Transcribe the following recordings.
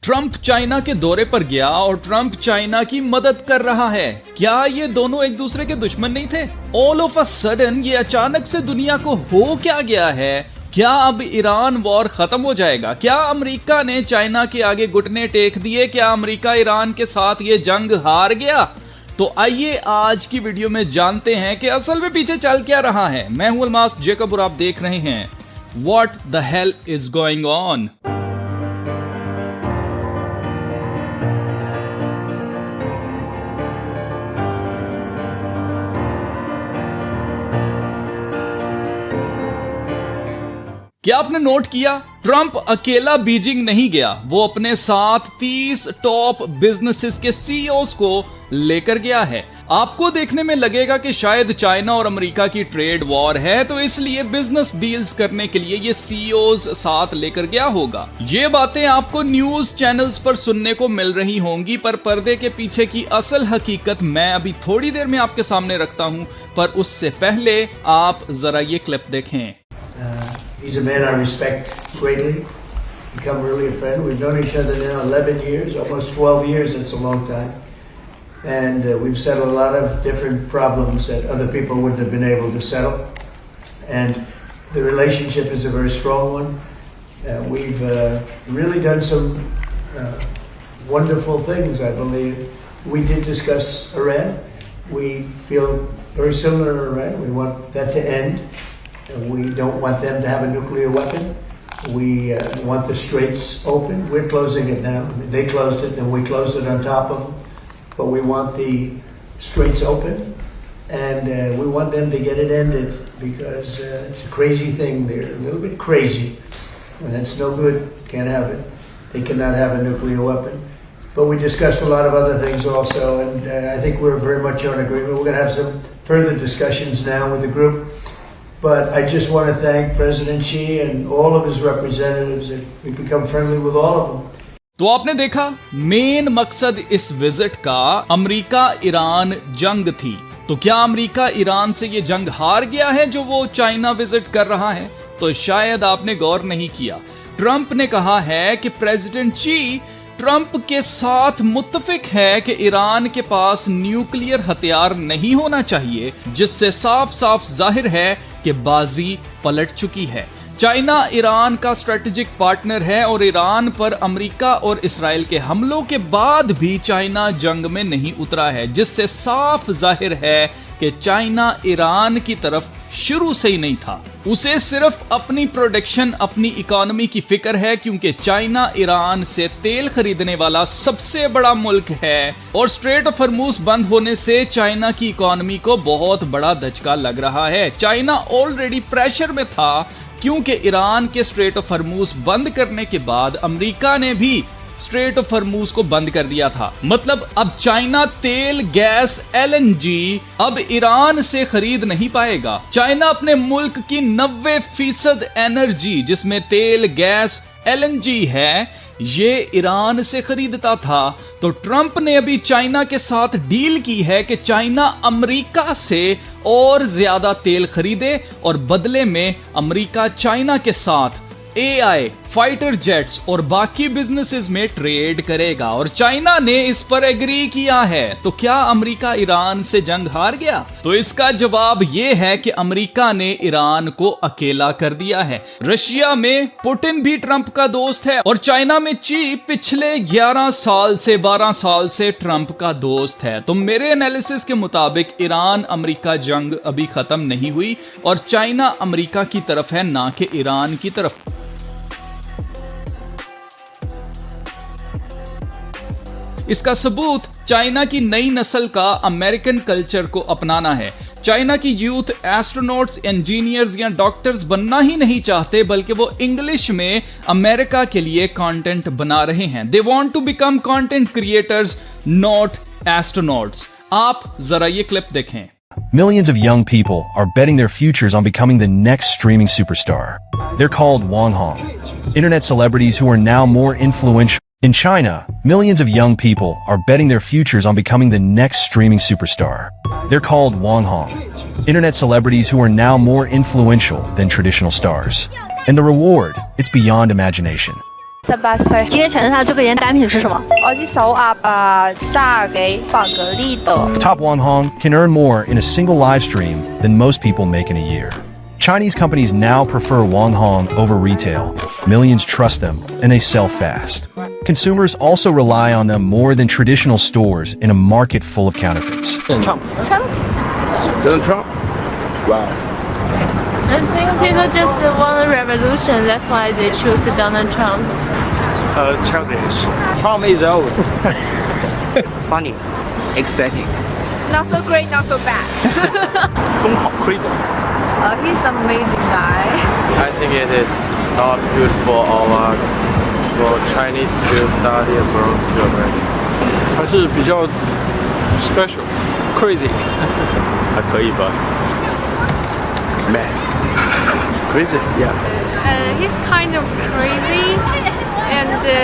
Trump China के दौरे पर गया और ट्रंप चाइना की मदद कर रहा है। क्या ये दोनों एक दूसरे के दुश्मन नहीं थे? ऑल ऑफ अ सडन ये अचानक से दुनिया को हो क्या गया है? क्या अब ईरान वॉर खत्म हो जाएगा? क्या अमेरिका ने चाइना के आगे घुटने टेक दिए? क्या अमेरिका ईरान के साथ ये जंग हार गया? तो आइए आज की वीडियो में जानते हैं कि असल में पीछे चल क्या रहा है। मैं हूं अलमास जेकब और आप देख रहे हैं what the hell is going on. क्या आपने नोट किया? ट्रंप अकेला बीजिंग नहीं गया, वो अपने साथ 30 टॉप बिजनेसेस के सीईओज को लेकर गया है। आपको देखने में लगेगा कि शायद चाइना और अमेरिका की ट्रेड वॉर है, तो इसलिए बिजनेस डील्स करने के लिए ये सीईओज साथ लेकर गया होगा। ये बातें आपको न्यूज चैनल्स पर सुनने को मिल रही होंगी, पर पर्दे के पीछे की असल हकीकत मैं अभी थोड़ी देर में आपके सामने रखता हूं। पर उससे पहले आप जरा ये क्लिप देखें। He's a man I respect greatly. Become really a friend. We've known each other now 11 years, almost 12 years. It's a long time. And we've settled a lot of different problems that other people wouldn't have been able to settle. And the relationship is a very strong one. We've really done some wonderful things, I believe. We did discuss Iran. We feel very similar to Iran. We want that to end. We don't want them to have a nuclear weapon. We want the straits open. We're closing it now. They closed it, then we closed it on top of them. But we want the straits open, and we want them to get it ended because it's a crazy thing. They're a little bit crazy, and that's no good. Can't have it. They cannot have a nuclear weapon. But we discussed a lot of other things also, and I think we're very much on agreement. We're going to have some further discussions now with the group. But I just want to thank President Xi and all of his representatives. We've become friendly with all of them. तो आपने देखा, main मकसद इस visit का America Iran जंग थी। तो क्या अमेरिका ईरान से ये जंग हार गया है जो वो चाइना विजिट कर रहा है? तो शायद आपने गौर नहीं किया। ट्रंप ने कहा है कि प्रेसिडेंट शी ट्रंप के साथ मुत्तफिक है कि ईरान के पास न्यूक्लियर हथियार नहीं होना चाहिए, जिससे साफ साफ जाहिर है कि बाजी पलट चुकी है। चाइना ईरान का स्ट्रेटेजिक पार्टनर है और ईरान पर अमेरिका और इसराइल के हमलों के बाद भी चाइना जंग में नहीं उतरा है, जिससे साफ जाहिर है कि चाइना ईरान की तरफ शुरू से ही नहीं था। उसे सिर्फ अपनी प्रोडक्शन, अपनी इकोनॉमी की फिक्र है, क्योंकि चाइना ईरान से तेल खरीदने वाला सबसे बड़ा मुल्क है और स्ट्रेट ऑफ हॉर्मुज बंद होने से चाइना की इकोनॉमी को बहुत बड़ा धचका लग रहा है। चाइना ऑलरेडी प्रेशर में था, क्योंकि ईरान के स्ट्रेट ऑफ हॉर्मुज बंद करने के बाद अमेरिका ने भी स्ट्रेट ऑफ हॉर्मुज को बंद कर दिया था। मतलब अब चाइना तेल, गैस, एलएनजी अब ईरान से खरीद नहीं पाएगा। चाइना अपने मुल्क की 90% एनर्जी, जिसमें तेल, गैस, एलएनजी है, ये ईरान से खरीदता था। तो ट्रंप ने अभी चाइना के साथ डील की है कि चाइना अमेरिका से और ज्यादा तेल खरीदे और बदले में अमेरिका चाइना के साथ एआई, फाइटर जेट्स और बाकी बिजनेसेस में ट्रेड करेगा। और चाइना ने इस पर एग्री किया है। तो क्या अमेरिका ईरान से जंग हार गया? तो इसका जवाब यह है कि अमेरिका ने ईरान को अकेला कर दिया है। रशिया में पुतिन भी ट्रंप का दोस्त है और चाइना में ची पिछले 11 साल से 12 साल से ट्रंप का दोस्त है। तो मेरे एनालिसिस के मुताबिक ईरान अमेरिका जंग अभी खत्म नहीं हुई और चाइना अमेरिका की तरफ है, ना कि ईरान की तरफ। इसका सबूत चाइना की नई नस्ल का अमेरिकन कल्चर को अपनाना है। चाइना की यूथ एस्ट्रोनॉट्स, इंजीनियर्स या डॉक्टर्स बनना ही नहीं चाहते, बल्कि वो इंग्लिश में अमेरिका के लिए कंटेंट बना रहे हैं। They want to become content creators, not astronauts. आप जरा ये क्लिप देखें। Millions of young people are betting their futures on becoming the next streaming superstar. They're called Wang Hong, internet celebrities who are now more influential. In China, millions of young people are betting their futures on becoming the next streaming superstar. They're called Wang Hong, internet celebrities who are now more influential than traditional stars. And the reward, it's beyond imagination. 18歲。今天選擇這個人單品是什麼？我支手鴨30幾薄嗰呢度。 Top Wanhong can earn more in a single live stream than most people make in a year. Chinese companies now prefer Wanhong over retail. Millions trust them, and they sell fast. Consumers also rely on them more than traditional stores in a market full of counterfeits. Trump. Donald Trump? Wow. I think people just want a revolution. That's why they choose Donald Trump. Childish. Trump is old. Funny. Exciting. Not so great, not so bad. 疯狂 crazy. He's an amazing guy. I think it is not good for Chinese to study abroad to America. 还是比较 special. Crazy. 还可以吧 Man. Crazy. Yeah. He's kind of crazy, and the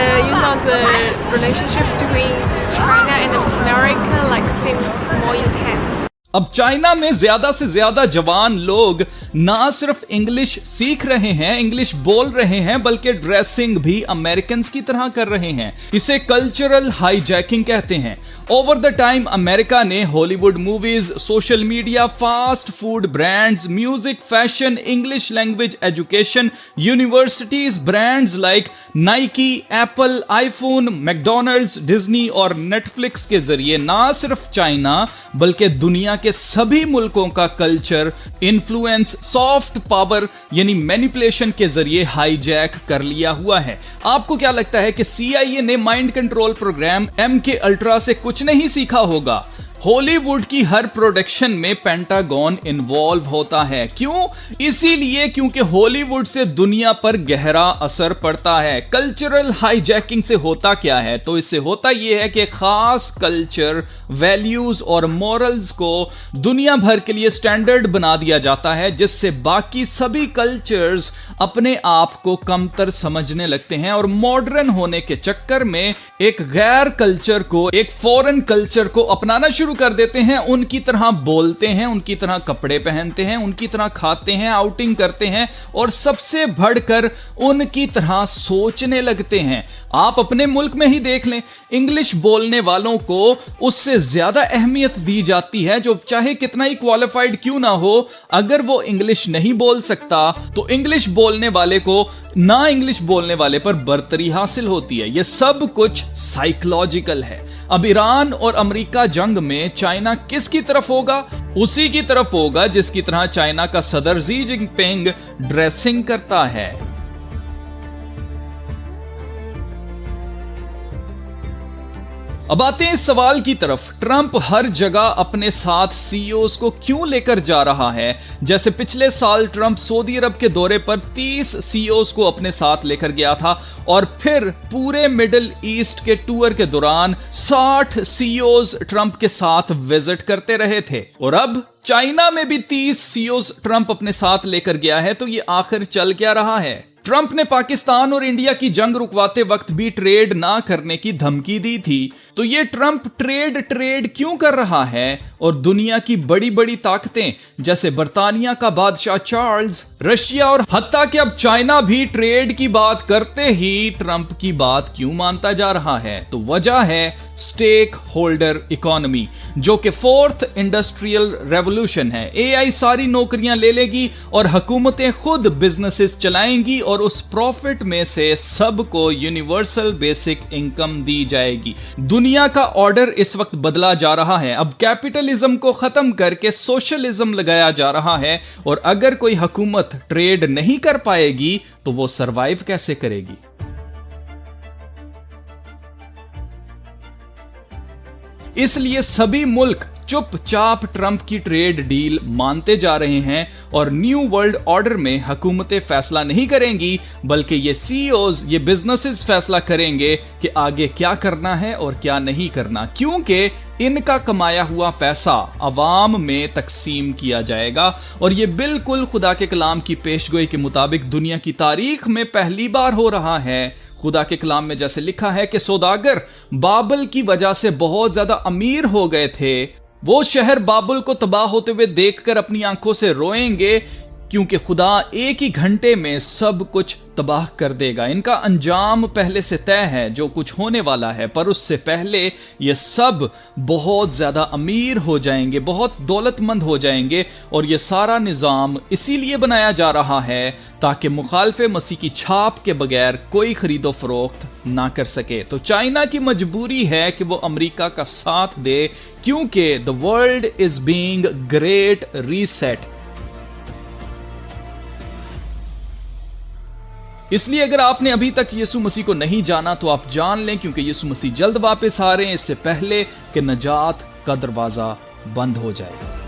relationship between China and America seems more intense. अब China में ज्यादा से ज्यादा जवान लोग ना सिर्फ English सीख रहे हैं, इंग्लिश बोल रहे हैं, बल्कि ड्रेसिंग भी अमेरिकन की तरह कर रहे हैं। इसे कल्चरल हाईजैकिंग कहते हैं। ओवर द टाइम अमेरिका ने Hollywood movies, social media, fast food brands, music, fashion, English language education, universities, brands like Nike, Apple, iPhone, McDonald's, Disney और नेटफ्लिक्स के जरिए ना सिर्फ चाइना बल्कि दुनिया के सभी मुल्कों का कल्चर, इन्फ्लुएंस, सॉफ्ट पावर यानी मैनिपुलेशन के जरिए हाईजैक कर लिया हुआ है। आपको क्या लगता है कि CIA ने mind control program MK ultra से कुछ नहीं सीखा होगा? हॉलीवुड की हर प्रोडक्शन में पेंटागन इन्वॉल्व होता है। क्यों? इसीलिए क्योंकि हॉलीवुड से दुनिया पर गहरा असर पड़ता है। कल्चरल हाईजैकिंग से होता क्या है? तो इससे होता यह है कि खास कल्चर, वैल्यूज और मॉरल्स को दुनिया भर के लिए स्टैंडर्ड बना दिया जाता है, जिससे बाकी सभी कल्चर्स अपने आप को कमतर समझने लगते हैं और मॉडर्न होने के चक्कर में एक गैर कल्चर को, एक फॉरेन कल्चर को अपनाना शुरू कर देते हैं। उनकी तरह बोलते हैं, उनकी तरह कपड़े पहनते हैं, उनकी तरह खाते हैं, आउटिंग करते हैं और सबसे बढ़कर उनकी तरह सोचने लगते हैं। आप अपने मुल्क में ही देख लें, इंग्लिश बोलने वालों को उससे ज्यादा अहमियत दी जाती है, जो चाहे कितना ही क्वालिफाइड क्यों ना हो। अगर वो इंग्लिश नहीं बोल सकता तो इंग्लिश बोलने वाले को ना इंग्लिश बोलने वाले पर बर्तरी हासिल होती है। यह सब कुछ साइकोलॉजिकल है। अब ईरान और अमेरिका जंग में चाइना किसकी तरफ होगा? उसी की तरफ होगा जिसकी तरह चाइना का सदर जी जिनपिंग ड्रेसिंग करता है। अब आते हैं इस सवाल की तरफ, ट्रंप हर जगह अपने साथ CEOs को क्यों लेकर जा रहा है? जैसे पिछले साल ट्रंप सऊदी अरब के दौरे पर 30 CEOs को अपने साथ लेकर गया था और फिर पूरे मिडिल ईस्ट के टूर के दौरान 60 CEOs ट्रंप के साथ विजिट करते रहे थे। और अब चाइना में भी 30 CEOs ट्रंप अपने साथ लेकर गया है। तो ये आखिर चल क्या रहा है? ट्रंप ने पाकिस्तान और इंडिया की जंग रुकवाते वक्त भी ट्रेड ना करने की धमकी दी थी। तो ये ट्रंप ट्रेड क्यों कर रहा है? और दुनिया की बड़ी बड़ी ताकतें जैसे बर्तानिया का बादशाह चार्ल्स, रशिया और हत्ता कि अब चाइना भी ट्रेड की बात करते ही ट्रंप की बात क्यों मानता जा रहा है? तो वजह है स्टेक होल्डर इकोनॉमी, जो कि 4th इंडस्ट्रियल रेवोल्यूशन है। AI सारी नौकरियां ले लेगी और हुकूमतें खुद बिजनेसेस चलाएंगी और उस प्रॉफिट में से सबको यूनिवर्सल बेसिक इनकम दी जाएगी। दुनिया का ऑर्डर इस वक्त बदला जा रहा है। अब कैपिटलिज्म को खत्म करके सोशलिज्म लगाया जा रहा है और अगर कोई हुकूमत ट्रेड नहीं कर पाएगी तो वो सरवाइव कैसे करेगी? इसलिए सभी मुल्क चुपचाप ट्रंप की ट्रेड डील मानते जा रहे हैं और न्यू वर्ल्ड ऑर्डर में हुकूमतें फैसला नहीं करेंगी, बल्कि ये CEOs, ये बिजनेसेस फैसला करेंगे कि आगे क्या करना है और क्या नहीं करना, क्योंकि इनका कमाया हुआ पैसा अवाम में तकसीम किया जाएगा। और ये बिल्कुल खुदा के कलाम की पेशगोई के मुताबिक दुनिया की तारीख में पहली बार हो रहा है। खुदा के कलाम में जैसे लिखा है कि सौदागर बाबल की वजह से बहुत ज्यादा अमीर हो गए थे, वो शहर बाबुल को तबाह होते हुए देखकर अपनी आंखों से रोएंगे, क्योंकि खुदा एक ही घंटे में सब कुछ तबाह कर देगा। इनका अंजाम पहले से तय है, जो कुछ होने वाला है, पर उससे पहले ये सब बहुत ज़्यादा अमीर हो जाएंगे, बहुत दौलतमंद हो जाएंगे। और ये सारा निज़ाम इसीलिए बनाया जा रहा है ताकि मुखालिफे मसीह की छाप के बगैर कोई खरीदो फरोख्त ना कर सके। तो चाइना की मजबूरी है कि वो अमेरिका का साथ दे, क्योंकि the world is being great reset. इसलिए अगर आपने अभी तक यीशु मसीह को नहीं जाना तो आप जान लें, क्योंकि यीशु मसीह जल्द वापस आ रहे हैं, इससे पहले कि नजात का दरवाजा बंद हो जाए।